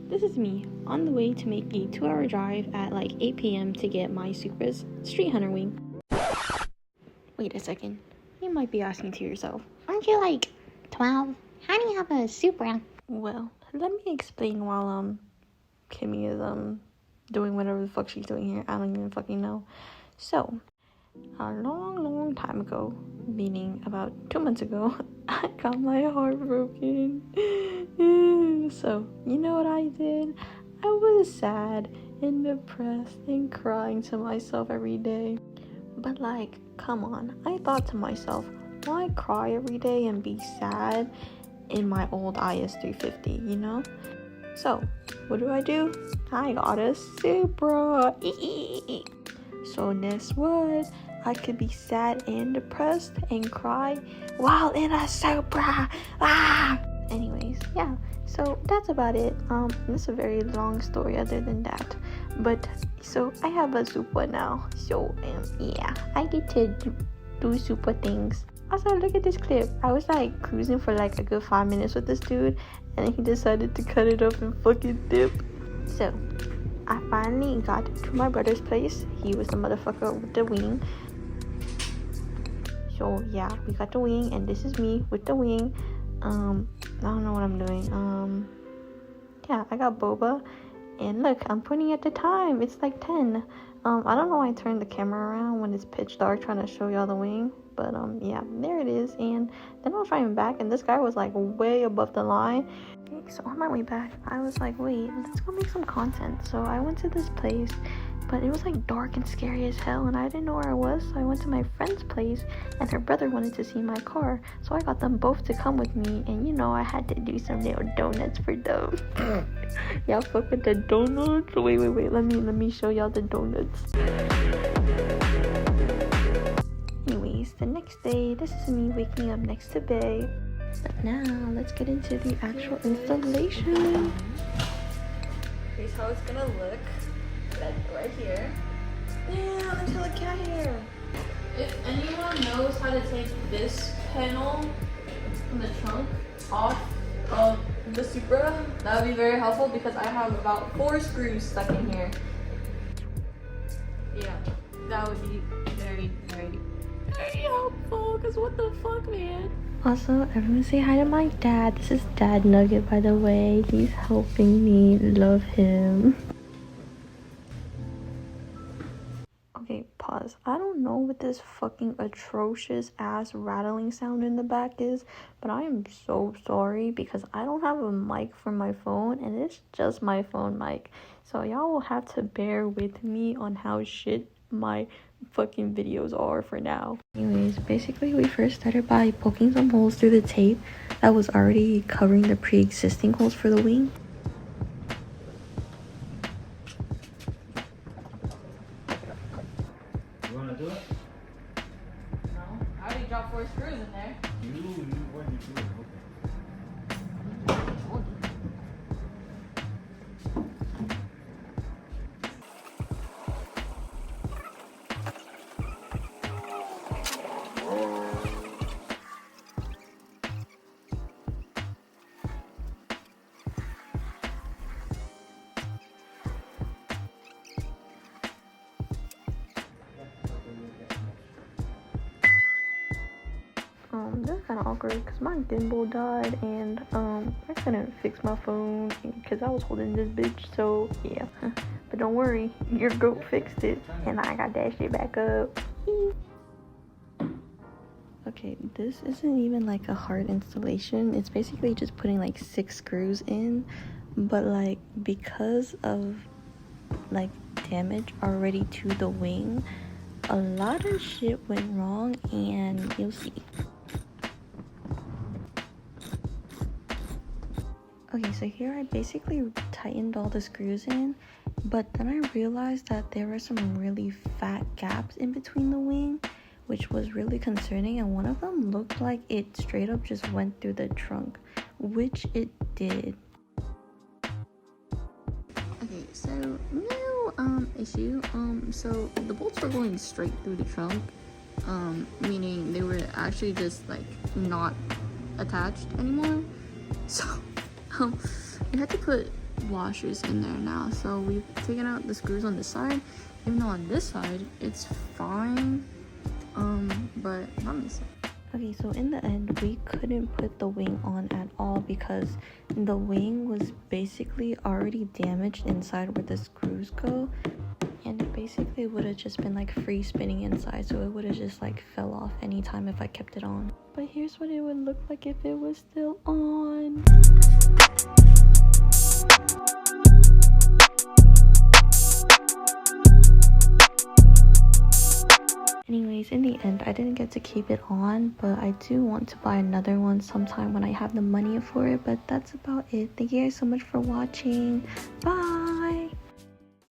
this is me on the way to make a 2-hour drive at like 8 p.m. to get my Supra's Street Hunter wing. Wait a second. You might be asking to yourself, aren't you like 12? How do you have a Supra? Well, let me explain while Kimmy is doing whatever the fuck she's doing here. I don't even fucking know. So, a long time ago, meaning about 2 months ago, I got my heart broken. So, you know what I did? I was sad and depressed and crying to myself every day. But like, come on. I thought to myself, why cry every day and be sad in my old IS350, you know? So, what do? I got a Supra. So guess what? I could be sad and depressed and cry while in a Supra. Anyways, yeah. So that's about it. It's a very long story other than that. But so I have a Supra now. So yeah, I get to do Supra things. Also, look at this clip. I was like cruising for like a good 5 minutes with this dude, and then he decided to cut it up and fucking dip. So I finally got to my brother's place. He was the motherfucker with the wing. So yeah, we got the wing, and this is me with the wing. I don't know what I'm doing. Yeah, I got boba, and look, I'm pointing at the time. It's like 10. I don't know why I turned the camera around when it's pitch dark trying to show y'all the wing, but yeah, there it is. And then I was driving back, and this guy was like way above the line. So on my way back, I was like, wait, let's go make some content. So I went to this place, but it was like dark and scary as hell, and I didn't know where I was. So I went to my friend's place, and her brother wanted to see my car, so I got them both to come with me. And you know, I had to do some little donuts for them. Y'all fuck with the donuts? Wait, let me show y'all the donuts. Anyways, the next day, this is me waking up next to Bae. But now, let's get into the actual installation. Here's how it's gonna look. Right here. Yeah, let's look at here. If anyone knows how to take this panel from the trunk off of the Supra, that would be very helpful because I have about 4 screws stuck in here. Yeah, that would be very helpful, because what the fuck, man? Also, everyone say hi to my dad. This is Dad Nugget, by the way. He's helping me. Love him. Okay, pause. I don't know what this fucking atrocious ass rattling sound in the back is, but I am so sorry because I don't have a mic for my phone, and it's just my phone mic. So y'all will have to bear with me on how shit my fucking videos are for now. Anyways, basically we first started by poking some holes through the tape that was already covering the pre-existing holes for the wing. You wanna do it? No, I already dropped 4 screws in there. What are you doing? Okay. That's kind of awkward because my gimbal died, and I couldn't fix my phone because I was holding this bitch, so yeah. But don't worry, your goat fixed it, and I got that shit back up. Okay, this isn't even like a hard installation. It's basically just putting like 6 screws in, but like because of like damage already to the wing, a lot of shit went wrong, and you'll see. Okay, so here I basically tightened all the screws in, but then I realized that there were some really fat gaps in between the wing, which was really concerning, and one of them looked like it straight up just went through the trunk, which it did. Okay, so no issue. So the bolts were going straight through the trunk, meaning they were actually just like not attached anymore. So we had to put washers in there now. So we've taken out the screws on this side, even though on this side it's fine, but not on this side. Okay, so in the end, we couldn't put the wing on at all because the wing was basically already damaged inside where the screws go, and it basically would have just been like free spinning inside, so it would have just like fell off anytime if I kept it on. But here's what it would look like if it was still on. Anyways, in the end, I didn't get to keep it on, but I do want to buy another one sometime when I have the money for it. But that's about it. Thank you guys so much for watching. Bye!